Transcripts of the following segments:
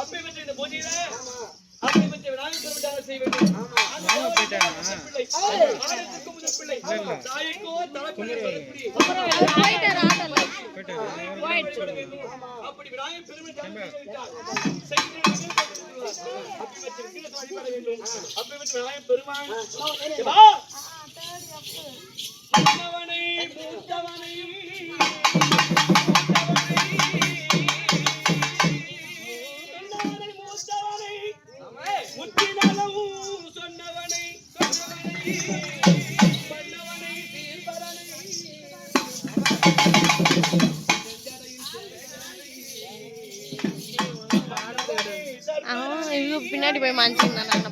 அப்படி பற்றி இந்த பூஜையில அப்படி பற்றி விநாயகர் பெருமாள் செய்ய வேண்டும். பிள்ளை ஆனந்தத்துக்கு முதல் பிள்ளை தாய்க்கோ தலைப்பிள்ளை அப்படி விநாயகர் பெருமாள் வழிபட வேண்டும். அப்படி பற்றி விநாயகர் பெருமாள் மூத்தவனை முத்தினவும் சொன்னவனை பண்ணவனை பின்னாடி போய் மாஞ்சிருந்தா நான்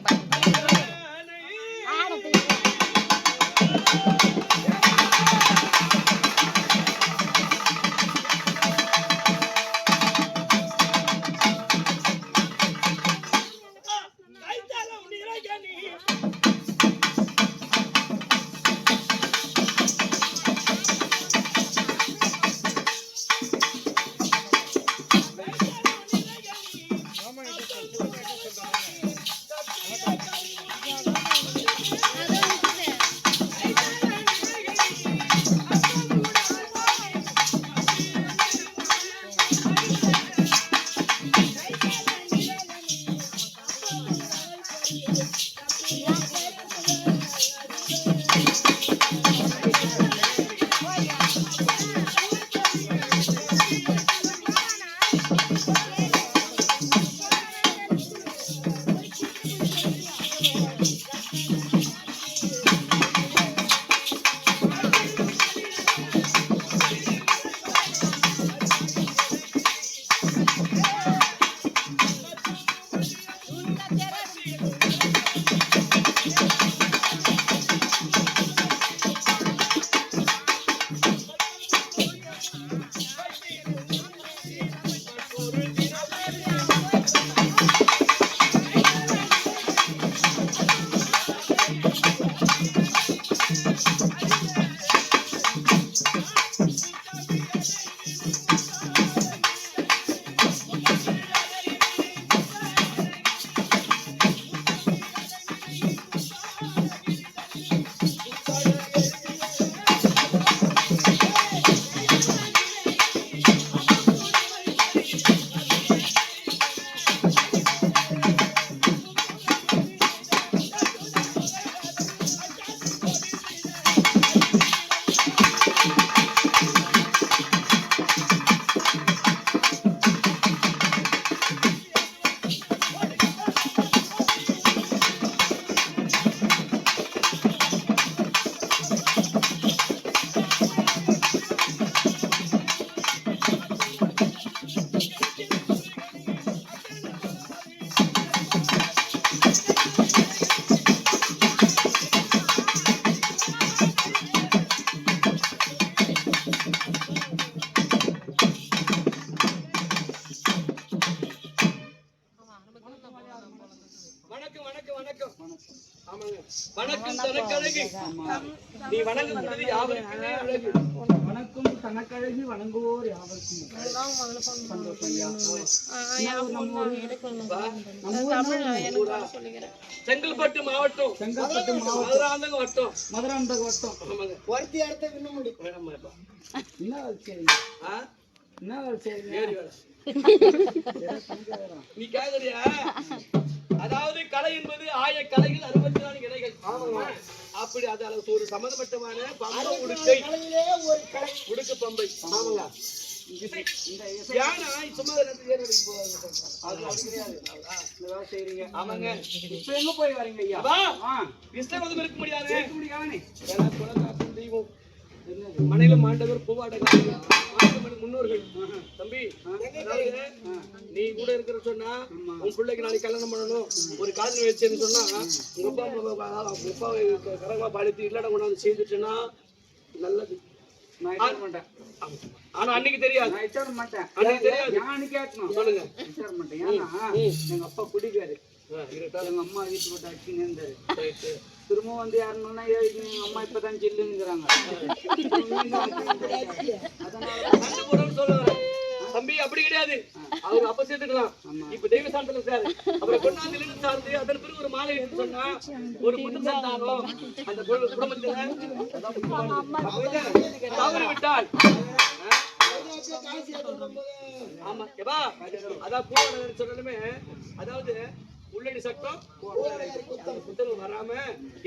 வணக்கம் தனக்கழகி நீ வணங்குகிறது யாவருக்குமே அழகு. வணக்கம் தனக்கழகி வணங்குவோர் யாவருக்கும் செங்கல்பட்டு மாவட்டம் மதுராந்தகம் வட்டம் ஒருத்தி அடுத்த விண்ணுமுடி நீ கேக்குறியா? அதாவது கலை என்பது ஆய கலைகள் 64 இலைகள். அப்படி அது ஒரு சம்பந்தப்பட்டமான பம்பை உடுக்கை உடுக்கு பம்பை. ஆமாங்க. ஆமாங்க. இப்ப எங்க போய் வரீங்க ஐயா? விஸ்வநாதம் இருக்க முடியாது. தெய்வம் மனையில மாண்டவர் பூவாடகர் முன்னோர்கள். தம்பி நீ கூட இருக்கிற சொன்னா உன் பிள்ளைக்கு நாளைக்கு கல்யாணம் பண்ணணும், ஒரு காதல் வச்சேன்னு சொன்னா உங்க அப்பா கரகமா பாடித்து இல்லடம் கொண்டாந்து செய்துச்சுன்னா நல்லது. ஆனா அன்னைக்கு தெரியாது, அன்னைக்கு தெரியாது. சொல்லுங்க. எங்க அப்பா குடிக்காரு, எங்க அம்மா வீட்டு போட்டு அடிச்சுன்னு இருந்தாரு. திரும்ப வந்து யாருன்னா எங்க அம்மா இப்பதான் ஜில்லுங்கிறாங்க. சொல்லுவேன் தம்பி அப்படி கிடையாது. அவங்க அப்ப சேர்த்துக்கலாம். இப்ப தெய்வ சாந்தத்துல இருக்காரு. அப்புறம் கொண்டாந்து நின்று சார்ந்து அதன் பிறகு ஒரு மாலை எடுத்து சொன்னா ஒரு புத்தம் சார்ந்தாலும் அந்த குடும்பத்துல தவறு விட்டால் ஆமா எப்பா அதான் பூவாடகர் சொல்லணுமே. அதாவது உள்ளடி சட்டம் புத்தகம் வராம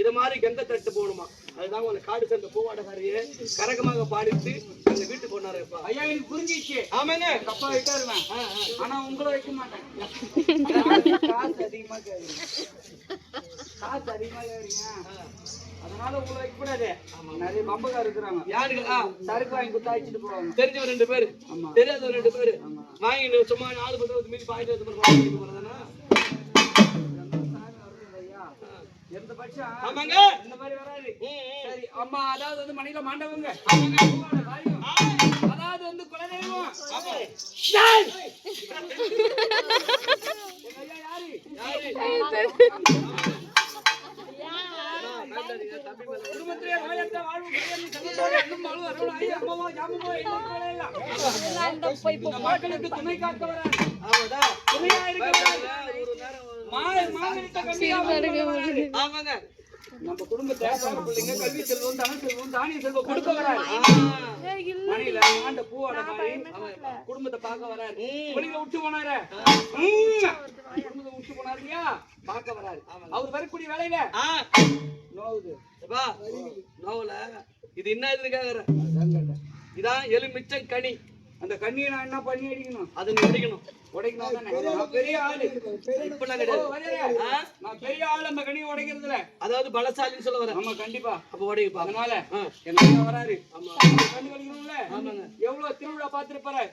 இத மாதிரி கந்த தட்டு போகணுமா. அதுதான் உங்களை காடு சேர்ந்த பூவாடகாரியே கரகமாக பாடிட்டு அந்த வீட்டுக்கு போனாரு. ஐயா எனக்கு புரிஞ்சிச்சு. ஆமாங்க அப்பா வைக்காருவேன். ஆனா உங்களை வைக்க மாட்டேன். காசு அதிகமா கேக்குறீங்க. அதனால உங்களை வைக்க கூடாது. நிறைய பம்பக்கார் இருக்கிறாங்க. யாருங்களா சரக்கு வாங்கி கொடுத்து அழைச்சிட்டு போவாங்க. தெரிஞ்சவர் 2 பேரு தெரியாதவர் 2 பேரு வாங்கி சும்மா 4 10 மீதி பாயிண்ட் போறதானா எந்த பட்சம் ஆமாங்க இந்த மாதிரி வராது. சரி அம்மா அதாவது வந்து மணியில மாண்டவங்க அதாவது வந்து குலதெய்வம். குடும்பத்திலே வாழத்த வாழ்வு மக்களுக்கு துணை காக்க வர துணையா இருக்க ஆமாங்க நம்ம குடும்பத்தை பிள்ளைங்க கல்வி செல்வம் தமிழ் செல்வம் தானிய செல்வம் கொடுக்க வராரு. மணியில ஆண்ட பூவோட மாதிரி குடும்பத்தை பார்க்க வராரு. மணியில விட்டு போனாரு. குடும்பத்தை விட்டு போனாரு இல்லையா பார்க்க வராரு. அவர் வரக்கூடிய வேலையில நோவுது நோவுல இது என்ன இதுக்காக இதான் எலுமிச்சம் கனி. அந்த கண்ணியை நான் என்ன பண்ணி அடிக்கணும்? அதை நீ அடிக்கணும் உடைக்கணும் தானே. நான் பெரிய ஆளு இப்பெல்லாம் கிடையாது. நான் பெரிய ஆளு அந்த கனியை உடைக்கிறதுல அதாவது பலசாலின்னு சொல்ல வரேன். ஆமா கண்டிப்பா அப்ப உடைப்பா. அதனால என்ன வராரு. கண்டு வலிக்கணும்ல. எவ்வளவு திருவிழா பார்த்திருப்பாரு.